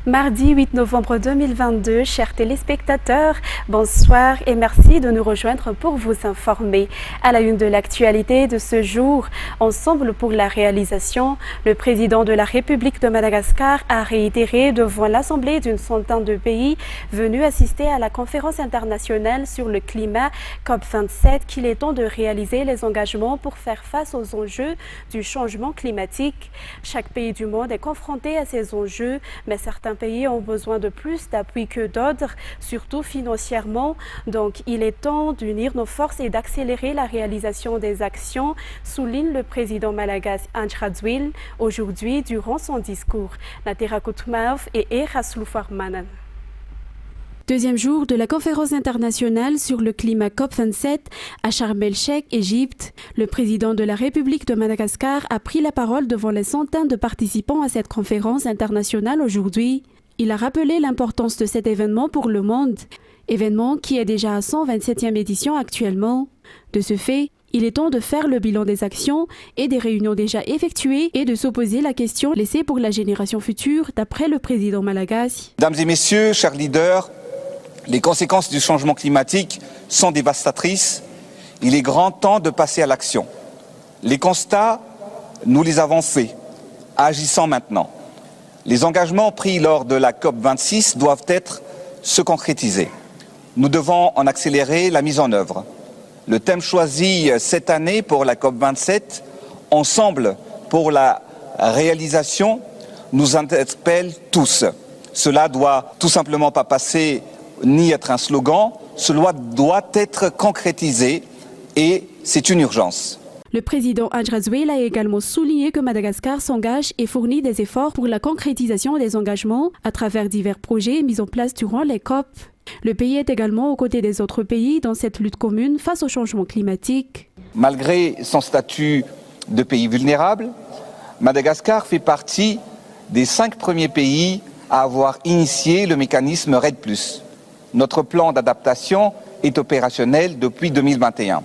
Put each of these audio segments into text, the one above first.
Mardi 8 novembre 2022, chers téléspectateurs, bonsoir et merci de nous rejoindre pour vous informer. À la une de l'actualité de ce jour, Ensemble pour la réalisation, le président de la République de Madagascar a réitéré devant l'Assemblée d'une centaine de pays venus assister à la conférence internationale sur le climat COP27 qu'il est temps de réaliser les engagements pour faire face aux enjeux du changement climatique. Chaque pays du monde est confronté à ces enjeux, mais certains pays ont besoin de plus d'appui que d'autres, surtout financièrement. Donc, il est temps d'unir nos forces et d'accélérer la réalisation des actions, souligne le président malagasy Andrzej aujourd'hui durant son discours. Natera Koutmaov et Eraslu Farmanan. Deuxième jour de la conférence internationale sur le climat COP27 à Sharm el-Sheikh, Égypte. Le président de la République de Madagascar a pris la parole devant les centaines de participants à cette conférence internationale aujourd'hui. Il a rappelé l'importance de cet événement pour le monde, événement qui est déjà à 127e édition actuellement. De ce fait, il est temps de faire le bilan des actions et des réunions déjà effectuées et de s'opposer la question laissée pour la génération future, d'après le président malagasy. Mesdames et messieurs, chers leaders, les conséquences du changement climatique sont dévastatrices. Il est grand temps de passer à l'action. Les constats, nous les avons faits. Agissons maintenant. Les engagements pris lors de la COP26 doivent se concrétiser. Nous devons en accélérer la mise en œuvre. Le thème choisi cette année pour la COP27, Ensemble pour la réalisation, nous interpelle tous. Cela doit tout simplement pas passer ni être un slogan, cela doit être concrétisé et c'est une urgence. Le président Andrzej a également souligné que Madagascar s'engage et fournit des efforts pour la concrétisation des engagements à travers divers projets mis en place durant les COP. Le pays est également aux côtés des autres pays dans cette lutte commune face au changement climatique. Malgré son statut de pays vulnérable, Madagascar fait partie des 5 premiers pays à avoir initié le mécanisme REDD+. Notre plan d'adaptation est opérationnel depuis 2021.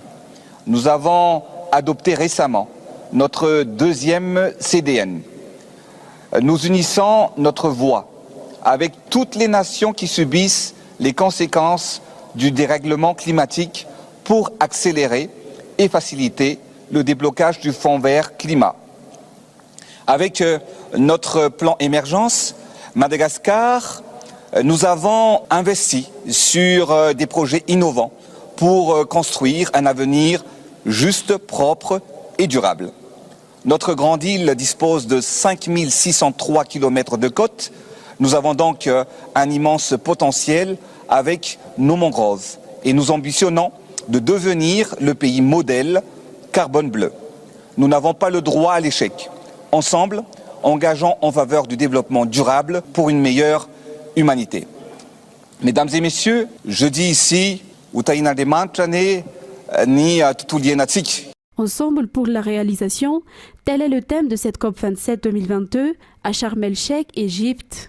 Nous avons adopté récemment notre deuxième CDN. Nous unissons notre voix avec toutes les nations qui subissent les conséquences du dérèglement climatique pour accélérer et faciliter le déblocage du Fonds vert climat. Avec notre plan émergence, Madagascar, nous avons investi sur des projets innovants pour construire un avenir juste, propre et durable. Notre grande île dispose de 5603 km de côte. Nous avons donc un immense potentiel avec nos mangroves et nous ambitionnons de devenir le pays modèle carbone bleu. Nous n'avons pas le droit à l'échec. Ensemble, engageons en faveur du développement durable pour une meilleure humanité. Mesdames et messieurs, je dis ici, Utaina de Mantrane, ni Tutulienatsik. Ensemble pour la réalisation, tel est le thème de cette COP27 2022 à Sharm el-Sheikh, Égypte.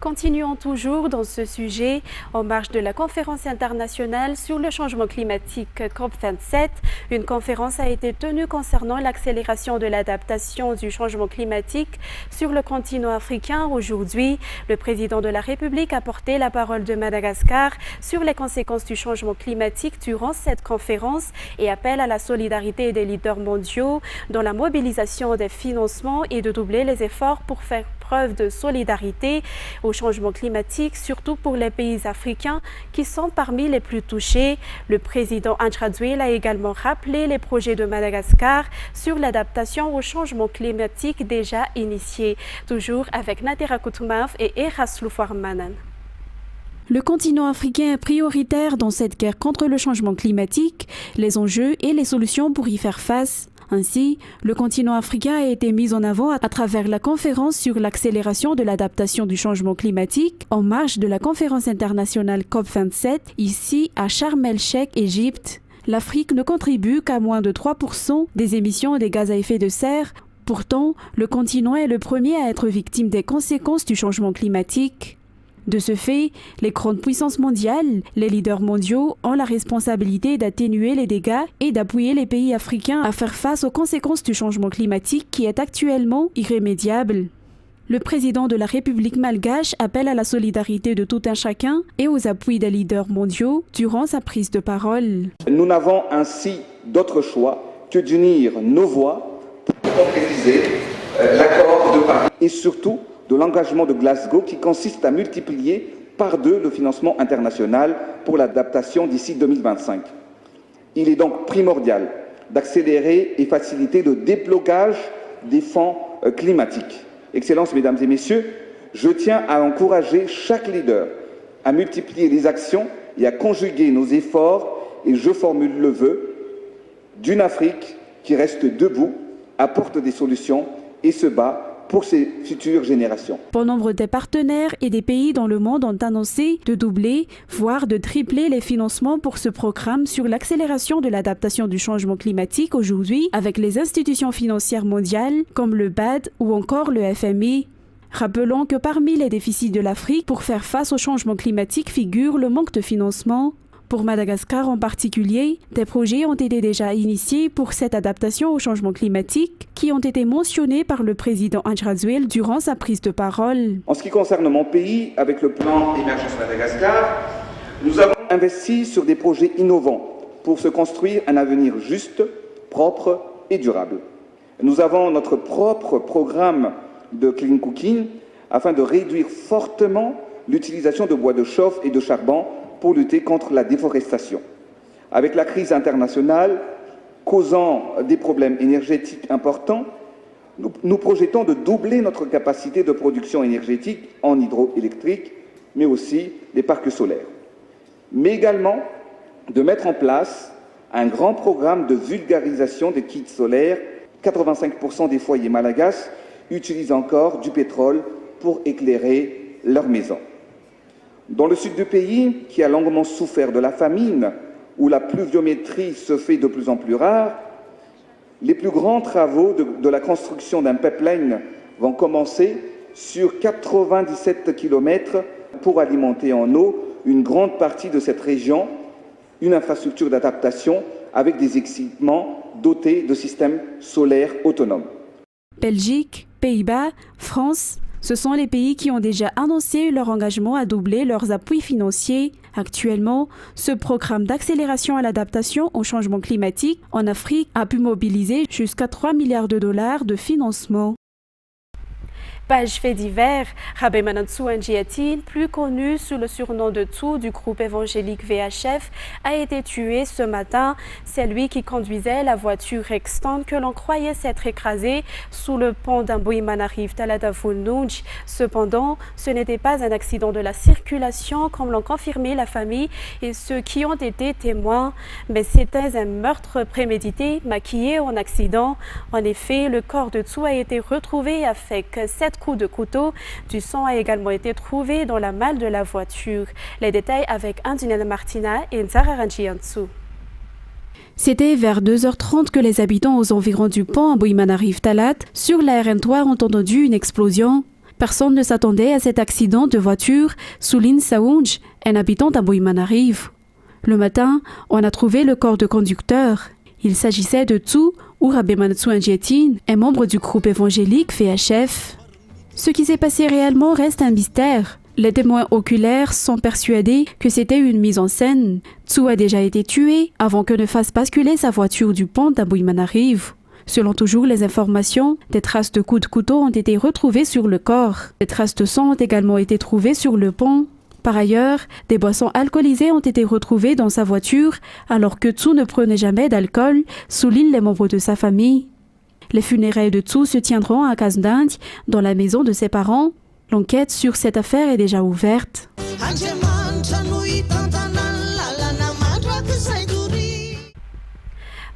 Continuons toujours dans ce sujet. En marge de la conférence internationale sur le changement climatique COP27, une conférence a été tenue concernant l'accélération de l'adaptation du changement climatique sur le continent africain. Aujourd'hui, le président de la République a porté la parole de Madagascar sur les conséquences du changement climatique durant cette conférence et appelle à la solidarité des leaders mondiaux dans la mobilisation des financements et de doubler les efforts pour faire preuve de solidarité au changement climatique, surtout pour les pays africains qui sont parmi les plus touchés. Le président Andrzej a également rappelé les projets de Madagascar sur l'adaptation au changement climatique déjà initiés. Toujours avec Natera Koutmaov et Eraslu Farmanan. Le continent africain est prioritaire dans cette guerre contre le changement climatique, les enjeux et les solutions pour y faire face. Ainsi, le continent africain a été mis en avant à travers la conférence sur l'accélération de l'adaptation du changement climatique en marge de la conférence internationale COP27 ici à Sharm el-Sheikh, Égypte. L'Afrique ne contribue qu'à moins de 3% des émissions des gaz à effet de serre. Pourtant, le continent est le premier à être victime des conséquences du changement climatique. De ce fait, les grandes puissances mondiales, les leaders mondiaux, ont la responsabilité d'atténuer les dégâts et d'appuyer les pays africains à faire face aux conséquences du changement climatique qui est actuellement irrémédiable. Le président de la République malgache appelle à la solidarité de tout un chacun et aux appuis des leaders mondiaux durant sa prise de parole. Nous n'avons ainsi d'autre choix que d'unir nos voix pour concrétiser l'accord de Paris et surtout de l'engagement de Glasgow qui consiste à multiplier par 2 le financement international pour l'adaptation d'ici 2025. Il est donc primordial d'accélérer et faciliter le déblocage des fonds climatiques. Excellences, Mesdames et Messieurs, je tiens à encourager chaque leader à multiplier les actions et à conjuguer nos efforts et je formule le vœu d'une Afrique qui reste debout, apporte des solutions et se bat pour ses futures générations. Bon nombre des partenaires et des pays dans le monde ont annoncé de doubler, voire de tripler les financements pour ce programme sur l'accélération de l'adaptation du changement climatique aujourd'hui avec les institutions financières mondiales comme le BAD ou encore le FMI. Rappelons que parmi les déficits de l'Afrique pour faire face au changement climatique figure le manque de financement. Pour Madagascar en particulier, des projets ont été déjà initiés pour cette adaptation au changement climatique qui ont été mentionnés par le président Andry Rajoelina durant sa prise de parole. En ce qui concerne mon pays, avec le plan Émergence Madagascar, nous avons investi sur des projets innovants pour se construire un avenir juste, propre et durable. Nous avons notre propre programme de clean cooking afin de réduire fortement l'utilisation de bois de chauffe et de charbon pour lutter contre la déforestation. Avec la crise internationale causant des problèmes énergétiques importants, nous projetons de doubler notre capacité de production énergétique en hydroélectrique, mais aussi des parcs solaires. Mais également de mettre en place un grand programme de vulgarisation des kits solaires. 85% des foyers malagasy utilisent encore du pétrole pour éclairer leurs maisons. Dans le sud du pays, qui a longuement souffert de la famine, où la pluviométrie se fait de plus en plus rare, les plus grands travaux de la construction d'un pipeline vont commencer sur 97 km pour alimenter en eau une grande partie de cette région, une infrastructure d'adaptation avec des équipements dotés de systèmes solaires autonomes. Belgique, Pays-Bas, France, ce sont les pays qui ont déjà annoncé leur engagement à doubler leurs appuis financiers. Actuellement, ce programme d'accélération à l'adaptation au changement climatique en Afrique a pu mobiliser jusqu'à 3 milliards de dollars de financement. Page fait divers, Rabbi Manansou Njiatin, plus connu sous le surnom de Tsu du groupe évangélique VHF, a été tué ce matin. C'est lui qui conduisait la voiture Extend que l'on croyait s'être écrasée sous le pont d'Amboïmanarif Taladavounouj. Cependant, ce n'était pas un accident de la circulation comme l'ont confirmé la famille et ceux qui ont été témoins, mais c'était un meurtre prémédité maquillé en accident. En effet, le corps de Tsu a été retrouvé avec 7 coups de couteau. Du sang a également été trouvé dans la malle de la voiture. Les détails avec Andinel Martina et Nzara Ranjiansu. C'était vers 2h30 que les habitants aux environs du pont Amboïmanarif Talat sur la RN3 ont entendu une explosion. Personne ne s'attendait à cet accident de voiture, souligne Saounj, un habitant d'Amboïmanarif. Le matin, on a trouvé le corps de conducteur. Il s'agissait de Tsu ou Rabbi Manansou Njiatin, un membre du groupe évangélique VHF. Ce qui s'est passé réellement reste un mystère. Les témoins oculaires sont persuadés que c'était une mise en scène. Tsu a déjà été tué avant que ne fasse basculer sa voiture du pont d'Amboïmanarif. Selon toujours les informations, des traces de coups de couteau ont été retrouvées sur le corps. Des traces de sang ont également été trouvées sur le pont. Par ailleurs, des boissons alcoolisées ont été retrouvées dans sa voiture alors que Tsu ne prenait jamais d'alcool, soulignent les membres de sa famille. Les funérailles de Tsu se tiendront à Kasndandi, dans la maison de ses parents. L'enquête sur cette affaire est déjà ouverte.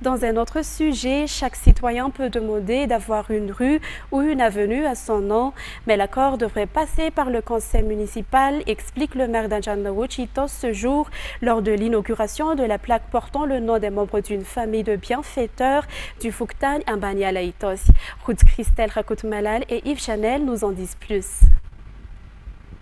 Dans un autre sujet, chaque citoyen peut demander d'avoir une rue ou une avenue à son nom, mais l'accord devrait passer par le conseil municipal, explique le maire d'Andjanaouchitos ce jour lors de l'inauguration de la plaque portant le nom des membres d'une famille de bienfaiteurs du Fouktan Ambanialaïtos. Ruth Christelle Rakout-Malal et Yves Chanel nous en disent plus.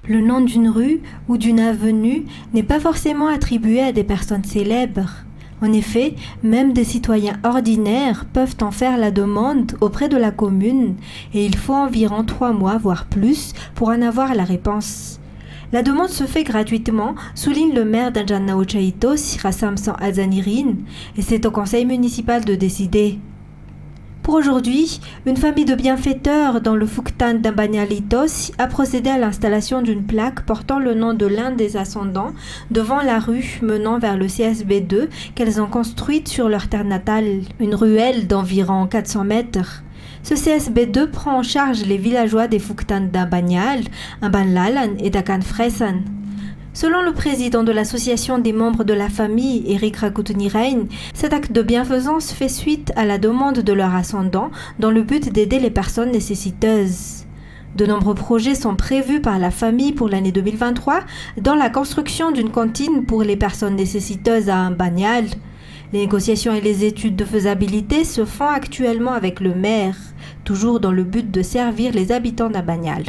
Le nom d'une rue ou d'une avenue n'est pas forcément attribué à des personnes célèbres. En effet, même des citoyens ordinaires peuvent en faire la demande auprès de la commune et il faut environ 3 mois, voire plus, pour en avoir la réponse. La demande se fait gratuitement, souligne le maire d'Anjanao Chaito, Sira Samson Azanirin, et c'est au conseil municipal de décider. Pour aujourd'hui, une famille de bienfaiteurs dans le Fuktan d'Ambanyalitos a procédé à l'installation d'une plaque portant le nom de l'un des ascendants devant la rue menant vers le CSB2 qu'elles ont construite sur leur terre natale, une ruelle d'environ 400 mètres. Ce CSB2 prend en charge les villageois des Fuktan d'Ambanyal, Ambanlalan et d'Akan Fresan. Selon le président de l'association des membres de la famille, Eric Rakutunirein, cet acte de bienfaisance fait suite à la demande de leur ascendant dans le but d'aider les personnes nécessiteuses. De nombreux projets sont prévus par la famille pour l'année 2023, dans la construction d'une cantine pour les personnes nécessiteuses à Ambanyal. Les négociations et les études de faisabilité se font actuellement avec le maire, toujours dans le but de servir les habitants d'Ambanyal.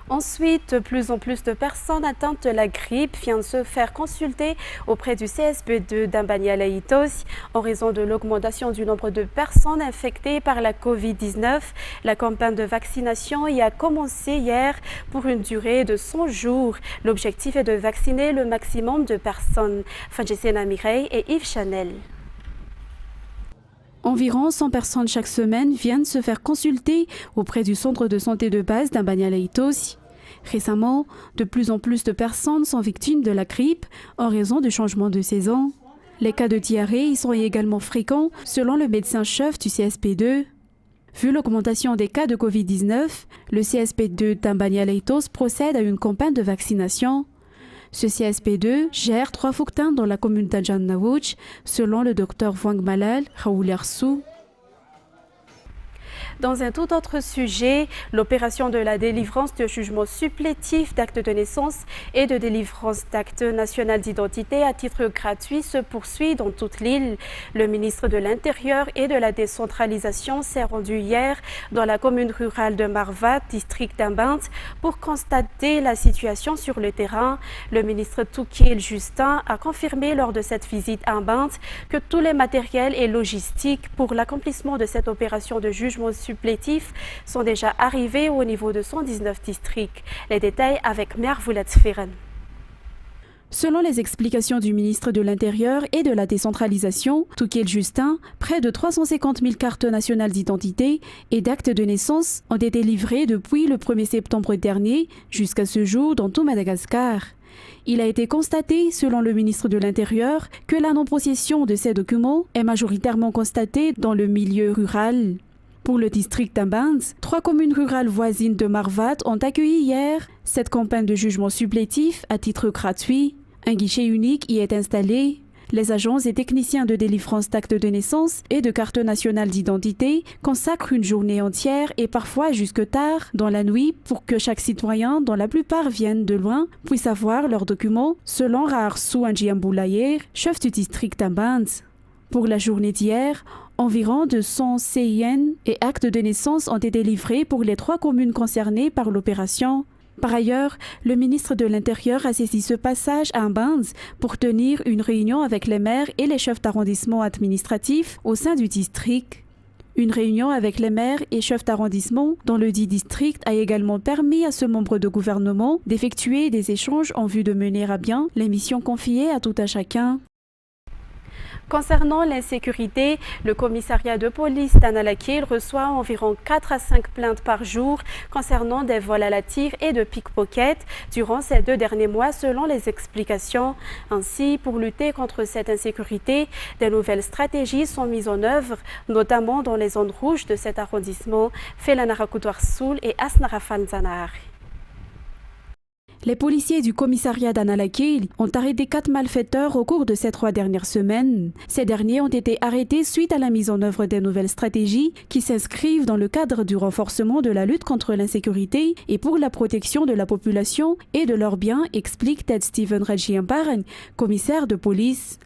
Ensuite, plus en plus de personnes atteintes de la grippe viennent se faire consulter auprès du CSB2 d'Ambanyalaïtos. En raison de l'augmentation du nombre de personnes infectées par la Covid-19, la campagne de vaccination y a commencé hier pour une durée de 100 jours. L'objectif est de vacciner le maximum de personnes. Fanjessena Mireille et Yves Chanel. Environ 100 personnes chaque semaine viennent se faire consulter auprès du centre de santé de base d'Ambanyalaïtos. Récemment, de plus en plus de personnes sont victimes de la grippe en raison du changement de saison. Les cas de diarrhée y sont également fréquents selon le médecin-chef du CSP2. Vu l'augmentation des cas de Covid-19, le CSP2 d'Ambanyalaïtos procède à une campagne de vaccination. Ce CSP2 gère 3 Fuktans dans la commune d'Anjanawuch, selon le docteur Wang Malal Raoulersu. Dans un tout autre sujet, l'opération de la délivrance de jugement supplétif d'actes de naissance et de délivrance d'actes national d'identité à titre gratuit se poursuit dans toute l'île. Le ministre de l'Intérieur et de la décentralisation s'est rendu hier dans la commune rurale de Marvat, district d'Ambint, pour constater la situation sur le terrain. Le ministre Toukil Justin a confirmé lors de cette visite à Ambint que tous les matériels et logistiques pour l'accomplissement de cette opération de jugement supplétifs sont déjà arrivés au niveau de 119 districts. Les détails avec Mervoulet Sferen. Selon les explications du ministre de l'Intérieur et de la décentralisation, Toukil Justin, près de 350 000 cartes nationales d'identité et d'actes de naissance ont été livrés depuis le 1er septembre dernier jusqu'à ce jour dans tout Madagascar. Il a été constaté, selon le ministre de l'Intérieur, que la non-possession de ces documents est majoritairement constatée dans le milieu rural. Pour le district d'Ambint, 3 communes rurales voisines de Marvat ont accueilli hier cette campagne de jugement supplétif à titre gratuit. Un guichet unique y est installé. Les agents et techniciens de délivrance d'actes de naissance et de cartes nationales d'identité consacrent une journée entière et parfois jusque tard dans la nuit pour que chaque citoyen, dont la plupart viennent de loin, puisse avoir leurs documents, selon Raarsu Anjiamboulayer, chef du district d'Ambint. Pour la journée d'hier, environ 200 CIN et actes de naissance ont été livrés pour les 3 communes concernées par l'opération. Par ailleurs, le ministre de l'Intérieur a saisi ce passage à Ambint pour tenir une réunion avec les maires et les chefs d'arrondissement administratifs au sein du district. Une réunion avec les maires et chefs d'arrondissement dans le dit district a également permis à ce membre de gouvernement d'effectuer des échanges en vue de mener à bien les missions confiées à tout un chacun. Concernant l'insécurité, le commissariat de police d'Analakil reçoit environ 4 à 5 plaintes par jour concernant des vols à la tire et de pickpocket durant ces 2 derniers mois selon les explications. Ainsi, pour lutter contre cette insécurité, des nouvelles stratégies sont mises en œuvre, notamment dans les zones rouges de cet arrondissement, Felanarakutuar Soul et Asnarafan Zanahari. Les policiers du commissariat d'Analakil ont arrêté 4 malfaiteurs au cours de ces 3 dernières semaines. Ces derniers ont été arrêtés suite à la mise en œuvre des nouvelles stratégies qui s'inscrivent dans le cadre du renforcement de la lutte contre l'insécurité et pour la protection de la population et de leurs biens, explique Ted Steven Rajiamparn, commissaire de police.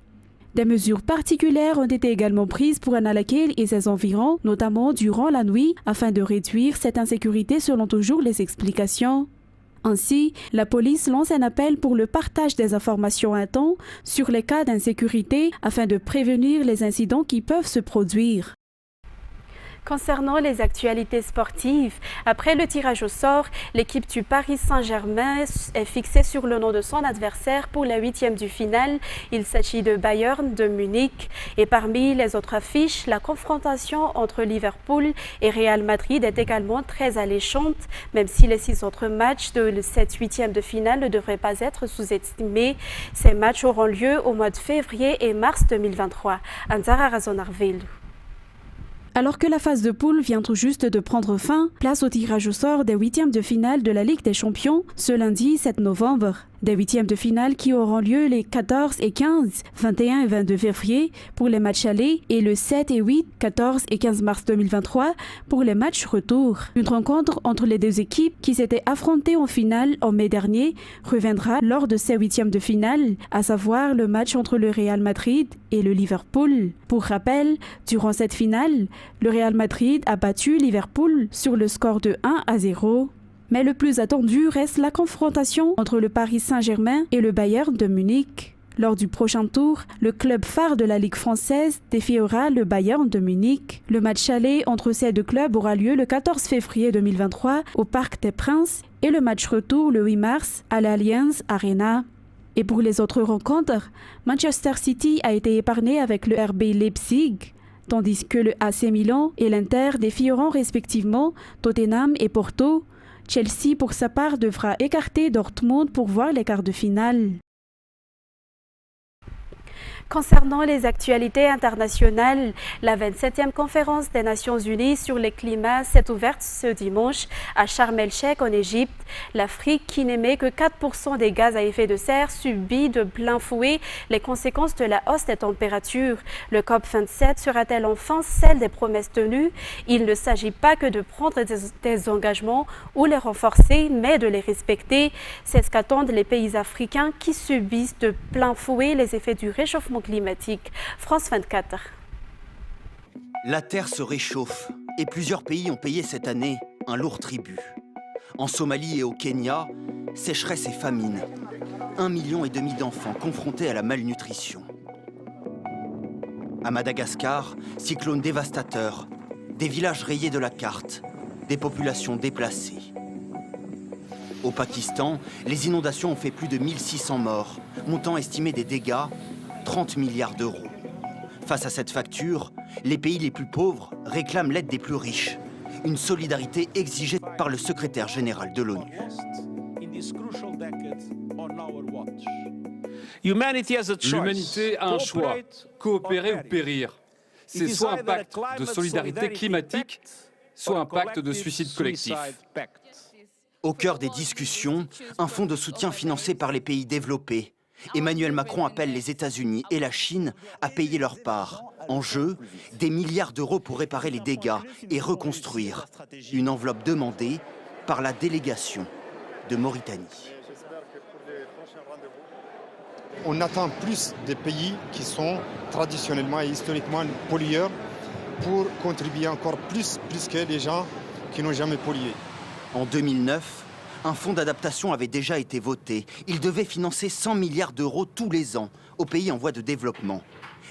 Des mesures particulières ont été également prises pour Analakil et ses environs, notamment durant la nuit, afin de réduire cette insécurité selon toujours les explications. Ainsi, la police lance un appel pour le partage des informations à temps sur les cas d'insécurité afin de prévenir les incidents qui peuvent se produire. Concernant les actualités sportives, après le tirage au sort, l'équipe du Paris Saint-Germain est fixée sur le nom de son adversaire pour la 8e du finale. Il s'agit de Bayern de Munich. Et parmi les autres affiches, la confrontation entre Liverpool et Real Madrid est également très alléchante, même si les 6 autres matchs de cette 8e de finale ne devraient pas être sous-estimés. Ces matchs auront lieu au mois de février et mars 2023. Anzara Razonarville. Alors que la phase de poule vient tout juste de prendre fin, place au tirage au sort des 8e de finale de la Ligue des Champions ce lundi 7 novembre. Des 8e de finale qui auront lieu les 14 et 15, 21 et 22 février pour les matchs allés et le 7 et 8, 14 et 15 mars 2023 pour les matchs retour. Une rencontre entre les deux équipes qui s'étaient affrontées en finale en mai dernier reviendra lors de ces 8e de finale, à savoir le match entre le Real Madrid et le Liverpool. Pour rappel, durant cette finale, le Real Madrid a battu Liverpool sur le score de 1-0. Mais le plus attendu reste la confrontation entre le Paris Saint-Germain et le Bayern de Munich. Lors du prochain tour, le club phare de la Ligue française défiera le Bayern de Munich. Le match aller entre ces deux clubs aura lieu le 14 février 2023 au Parc des Princes et le match retour le 8 mars à l'Allianz Arena. Et pour les autres rencontres, Manchester City a été épargné avec le RB Leipzig, tandis que le AC Milan et l'Inter défieront respectivement Tottenham et Porto. Chelsea, pour sa part, devra écarter Dortmund pour voir les quarts de finale. Concernant les actualités internationales, la 27e conférence des Nations Unies sur le climat s'est ouverte ce dimanche à Sharm el-Sheikh en Égypte. L'Afrique, qui n'émet que 4% des gaz à effet de serre, subit de plein fouet les conséquences de la hausse des températures. Le COP27 sera-t-elle enfin celle des promesses tenues? Il ne s'agit pas que de prendre des engagements ou les renforcer, mais de les respecter. C'est ce qu'attendent les pays africains qui subissent de plein fouet les effets du réchauffement climatique. France 24. La Terre se réchauffe et plusieurs pays ont payé cette année un lourd tribut. En Somalie et au Kenya, sécheresse et famine. 1,5 million d'enfants confrontés à la malnutrition. À Madagascar, cyclone dévastateur, des villages rayés de la carte, des populations déplacées. Au Pakistan, les inondations ont fait plus de 1600 morts, montant estimé des dégâts 30 milliards d'euros. Face à cette facture, les pays les plus pauvres réclament l'aide des plus riches, une solidarité exigée par le secrétaire général de l'ONU. L'humanité a un choix, coopérer ou périr. C'est soit un pacte de solidarité climatique, soit un pacte de suicide collectif. Au cœur des discussions, un fonds de soutien financé par les pays développés. Emmanuel Macron appelle les États-Unis et la Chine à payer leur part. En jeu, des milliards d'euros pour réparer les dégâts et reconstruire. Une enveloppe demandée par la délégation de Mauritanie. On attend plus des pays qui sont traditionnellement et historiquement pollueurs pour contribuer encore plus que les gens qui n'ont jamais pollué. En 2009, un fonds d'adaptation avait déjà été voté. Il devait financer 100 milliards d'euros tous les ans aux pays en voie de développement.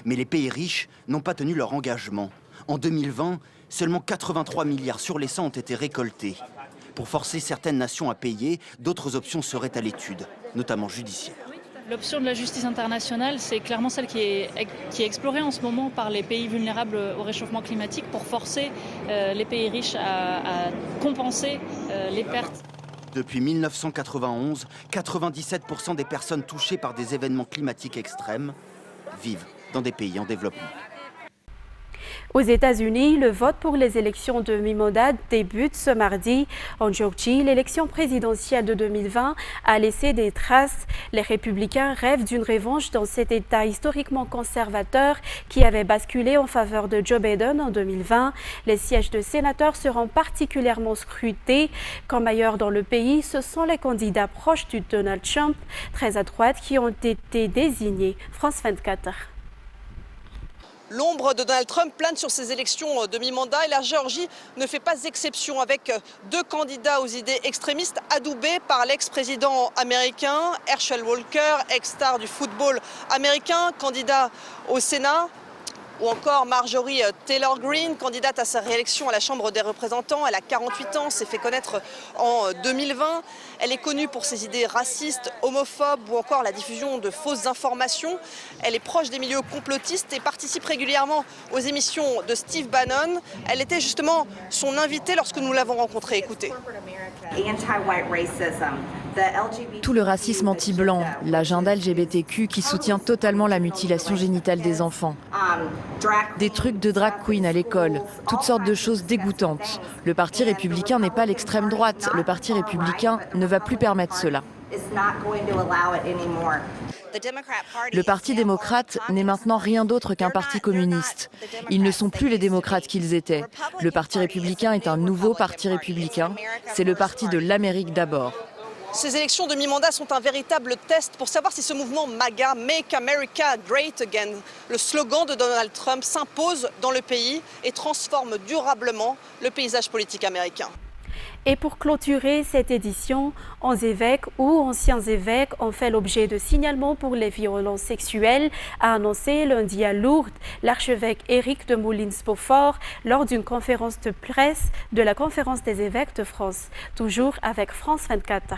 Mais les pays riches n'ont pas tenu leur engagement. En 2020, seulement 83 milliards sur les 100 ont été récoltés. Pour forcer certaines nations à payer, d'autres options seraient à l'étude, notamment judiciaires. L'option de la justice internationale, c'est clairement celle qui est explorée en ce moment par les pays vulnérables au réchauffement climatique pour forcer les pays riches à compenser les pertes. Depuis 1991, 97% des personnes touchées par des événements climatiques extrêmes vivent dans des pays en développement. Aux États-Unis, le vote pour les élections de mi-mandat débute ce mardi. En Géorgie, l'élection présidentielle de 2020 a laissé des traces. Les républicains rêvent d'une revanche dans cet État historiquement conservateur qui avait basculé en faveur de Joe Biden en 2020. Les sièges de sénateurs seront particulièrement scrutés. Comme ailleurs dans le pays, ce sont les candidats proches du Donald Trump, très à droite, qui ont été désignés. France 24. L'ombre de Donald Trump plane sur ces élections de mi-mandat et la Géorgie ne fait pas exception avec 2 candidats aux idées extrémistes adoubés par l'ex-président américain Herschel Walker, ex-star du football américain, candidat au Sénat. Ou encore Marjorie Taylor Greene, candidate à sa réélection à la Chambre des représentants. Elle a 48 ans, s'est fait connaître en 2020. Elle est connue pour ses idées racistes, homophobes ou encore la diffusion de fausses informations. Elle est proche des milieux complotistes et participe régulièrement aux émissions de Steve Bannon. Elle était justement son invitée lorsque nous l'avons rencontrée. Écoutez. Tout le racisme anti-blanc, l'agenda LGBTQ qui soutient totalement la mutilation génitale des enfants. Des trucs de drag queen à l'école, toutes sortes de choses dégoûtantes. Le Parti républicain n'est pas l'extrême droite. Le Parti républicain ne va plus permettre cela. Le Parti démocrate n'est maintenant rien d'autre qu'un parti communiste. Ils ne sont plus les démocrates qu'ils étaient. Le Parti républicain est un nouveau parti républicain. C'est le parti de l'Amérique d'abord. Ces élections de mi-mandat sont un véritable test pour savoir si ce mouvement MAGA, Make America Great Again, le slogan de Donald Trump, s'impose dans le pays et transforme durablement le paysage politique américain. Et pour clôturer cette édition, 11 évêques ou anciens évêques ont fait l'objet de signalements pour les violences sexuelles, a annoncé lundi à Lourdes l'archevêque Éric de Moulins-Beaufort lors d'une conférence de presse de la Conférence des évêques de France. Toujours avec France 24.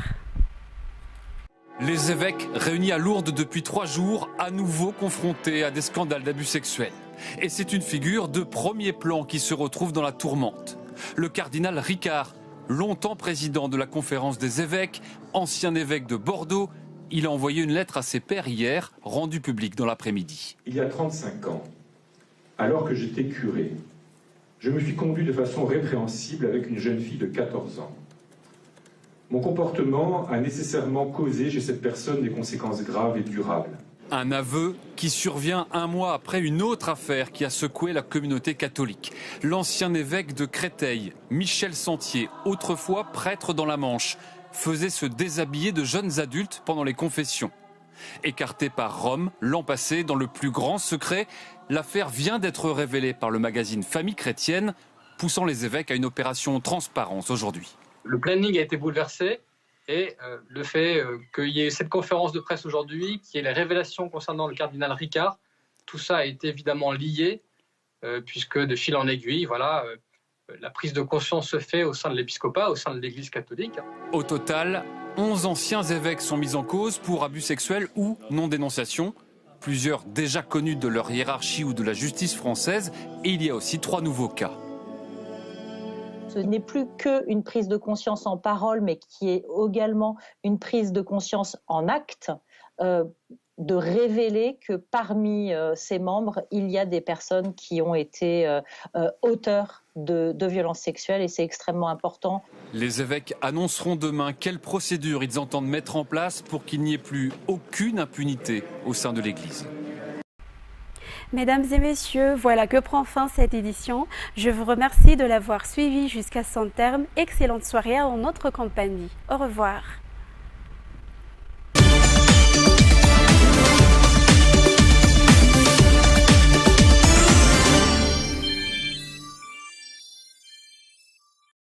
Les évêques réunis à Lourdes depuis 3 jours, à nouveau confrontés à des scandales d'abus sexuels. Et c'est une figure de premier plan qui se retrouve dans la tourmente. Le cardinal Ricard, longtemps président de la Conférence des évêques, ancien évêque de Bordeaux, il a envoyé une lettre à ses pairs hier, rendue publique dans l'après-midi. Il y a 35 ans, alors que j'étais curé, je me suis conduit de façon répréhensible avec une jeune fille de 14 ans. Mon comportement a nécessairement causé chez cette personne des conséquences graves et durables. Un aveu qui survient 1 mois après une autre affaire qui a secoué la communauté catholique. L'ancien évêque de Créteil, Michel Sentier, autrefois prêtre dans la Manche, faisait se déshabiller de jeunes adultes pendant les confessions. Écarté par Rome l'an passé dans le plus grand secret, l'affaire vient d'être révélée par le magazine Famille chrétienne, poussant les évêques à une opération transparence aujourd'hui. Le planning a été bouleversé et le fait qu'il y ait cette conférence de presse aujourd'hui, qu'il y ait les révélations concernant le cardinal Ricard, tout ça a été évidemment lié, puisque de fil en aiguille, voilà, la prise de conscience se fait au sein de l'épiscopat, au sein de l'Église catholique. Au total, 11 anciens évêques sont mis en cause pour abus sexuels ou non-dénonciation. Plusieurs déjà connus de leur hiérarchie ou de la justice française, et il y a aussi 3 nouveaux cas. Ce n'est plus qu'une prise de conscience en parole, mais qui est également une prise de conscience en acte, de révéler que parmi ses membres, il y a des personnes qui ont été auteurs de violences sexuelles et c'est extrêmement important. Les évêques annonceront demain quelles procédures ils entendent mettre en place pour qu'il n'y ait plus aucune impunité au sein de l'Église. Mesdames et messieurs, voilà que prend fin cette édition. Je vous remercie de l'avoir suivi jusqu'à son terme. Excellente soirée en notre compagnie. Au revoir.